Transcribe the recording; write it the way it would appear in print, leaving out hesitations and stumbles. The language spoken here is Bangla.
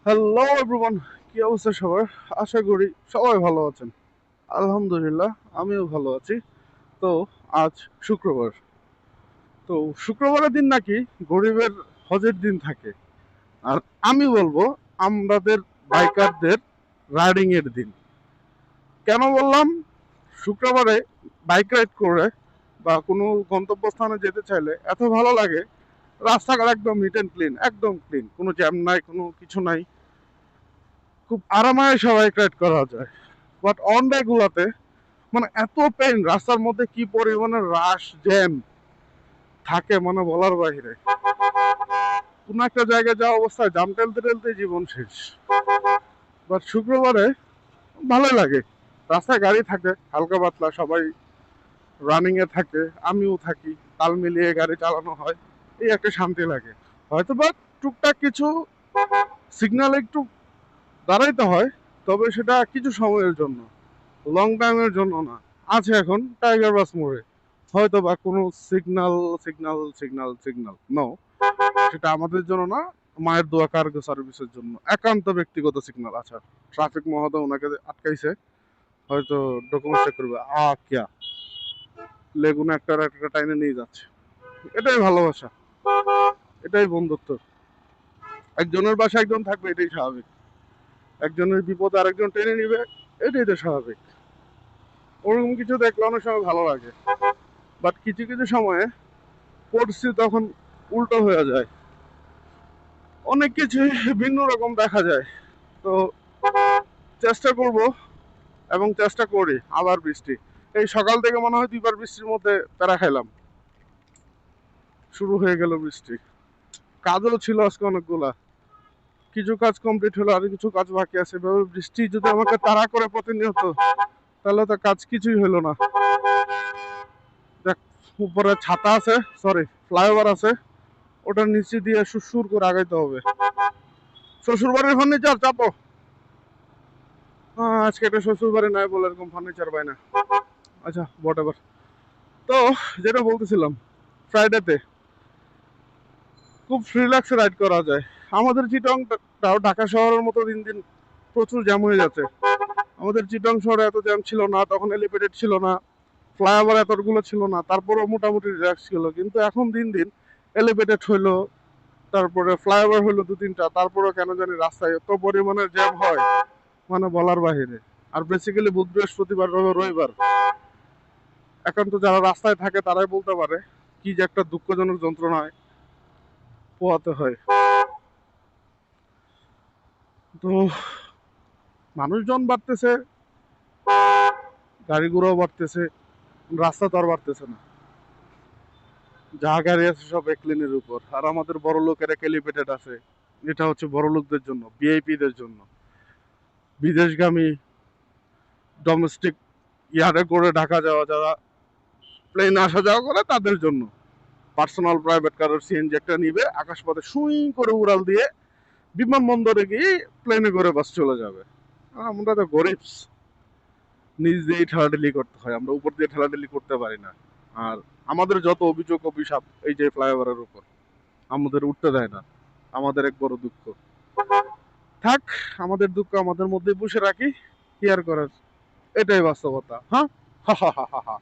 হ্যালো এভরিওয়ান, কি অবস্থা সবার? আশা করি সবাই ভালো আছেন। আলহামদুলিল্লাহ, আমিও ভালো আছি। তো আজ শুক্রবার। তো শুক্রবারের দিন নাকি গরিবের হজের দিন থাকে। আর আমি বলবো আমাদের বাইকারদের রাইডিং এর দিন। কেন বললাম? শুক্রবারে বাইক রাইড করে বা কোনো গন্তব্যস্থানে যেতে চাইলে এত ভালো লাগে। রাস্তাঘাট একদম নিট অ্যান্ড ক্লিন, একদম ক্লিন, কোনো জ্যাম নাই, কোনো কিছু নাই। খুব আরামায় বাইক রাইড করা যায়। বাট অন ডে গুলাতে মানে এত পেন, রাস্তার মধ্যে কি পরিমাণে রাশ জ্যাম থাকে মানে বলার বাইরে। কোন একটা জায়গায় যাওয়া অবস্থায় জাম টেলতে টেলতে জীবন শেষ। বাট শুক্রবারে ভালোই লাগে। রাস্তায় গাড়ি থাকে হালকা পাতলা, সবাই রানিং এ থাকে, আমিও থাকি, তাল মিলিয়ে গাড়ি চালানো হয়। এই একটা শান্তি লাগে। হয়তো বা টুকটাক কিছু সিগন্যাল একটু দাঁড়াইতে হয়, তবে সেটা কিছু সময়ের জন্য, লং টাইমের জন্য না। আছে এখন টাইগার বাস মোড়ে হয়তো বা কোনো signal signal signal signal no, সেটা আমাদের জন্য না, মায়ের দোয়া কার্গো সার্ভিসের জন্য একান্ত ব্যক্তিগত সিগন্যাল। আচ্ছা, ট্রাফিক মহোদয় ওনাকে আটকাইছে, হয়তো ডকুমেন্ট চেক করবে, কিয়া লেগুনা একটা একটা টাইনে নিয়ে যাচ্ছে। এটাই ভালোবাসা, এটাই বন্ধুত্ব। একজনের বাসায় একজন থাকবে, এটাই স্বাভাবিক। একজনের বিপদ আরেকজন টেনে নিবে, এটাই তো স্বাভাবিক। ওরকম কিছু দেখলে অনেক সময় ভালো লাগে। বাট কিছু কিছু সময়ে পরিস্থিতি তখন উল্টো হয়ে যায়, অনেক কিছু ভিন্ন রকম দেখা যায়। তো চেষ্টা করব এবং চেষ্টা করি। আবার বৃষ্টি, এই সকাল থেকে মনে হয় দুইবার বৃষ্টির মধ্যে প্যারা খাইলাম। শুরু হয়ে গেল বৃষ্টি। কাজও ছিল আজকে অনেকগুলা, কিছু কাজ কমপ্লিট হলো, আর কিছু কাজ বাকি আছে। এভাবে বৃষ্টি যদি আমাকে তাড়া করে প্রতিনিয়ত, তাহলে তো কাজ কিছুই হলো না। দেখ, উপরে ছাতা আছে, সরি ফ্লাইওভার আছে, ওটার নিচে দিয়ে সুর করে আগাইতে হবে। শ্বশুর বাড়ির ফার্নিচার চাপো। আজকে একটা শ্বশুর বাড়ি নাই বলে এরকম ফার্নিচার পাই না। আচ্ছা, হোয়াট এভার। তো যেটা বলতেছিলাম, ফ্রাইডেতে খুব রিল্যাক্সে রাইড করা যায়। আমাদের চিটংটাও ঢাকা শহরের মতো দিন দিন প্রচুর জ্যাম হয়ে যাচ্ছে। আমাদের চিটং শহরে এত জ্যাম ছিল না, তখন এলিভেটেড ছিল না, ফ্লাইওভার এতগুলো ছিল না, তারপরেও মোটামুটি রিল্যাক্স ছিল। কিন্তু এখন দিন দিন এলিভেটেড হইলো, তারপরে ফ্লাইওভার হইলো দু তিনটা, তারপরেও কেন জানি রাস্তায় এত পরিমাণে জ্যাম হয় মানে বলার বাহিরে। আর বেসিক্যালি বুধ বৃহস্পতিবার রবিবার একান্ত যারা রাস্তায় থাকে তারাই বলতে পারে কি যে একটা দুঃখজনক যন্ত্রণায় পোয়াতে হয়। তো মানুষজন বাড়তেছে, গাড়ি ঘোড়াও বাড়তেছে, রাস্তা তো আর বাড়তেছে না। যা গাড়ি আছে সব এক লেনের উপর। আর আমাদের বড় লোকেরা এলিভেটেড আছে, এটা হচ্ছে বড় লোকদের জন্য, ভিআইপিদের জন্য। বিদেশগামী ডোমেস্টিক ইয়ারে করে ঢাকা যাওয়া, যারা প্লেনে আসা যাওয়া করে তাদের জন্য পার্সোনাল প্রাইভেট কারের সিএনজি একটা নিবে, আকাশপথে সুই করে উড়াল দিয়ে বিমানবন্দরে গিয়ে প্লেনে করে বাস চলে যাবে। আমরা তো গরিব, নিজ দিয়ে ঠেলাঠেলি করতে হয়, আমরা উপর দিয়ে ঠেলাঠেলি করতে পারি না। আর আমাদের যত অভিযোগ অভিশাপ এই যে ফ্লাইওভারের উপর, আমাদের উঠতে দেয় না। আমাদের এক বড় দুঃখ। থাক, আমাদের দুঃখ আমাদের মধ্যে পুষে রাখি, কি আর করার। এটাই বাস্তবতা। হ্যাঁ, হা হা হা হা।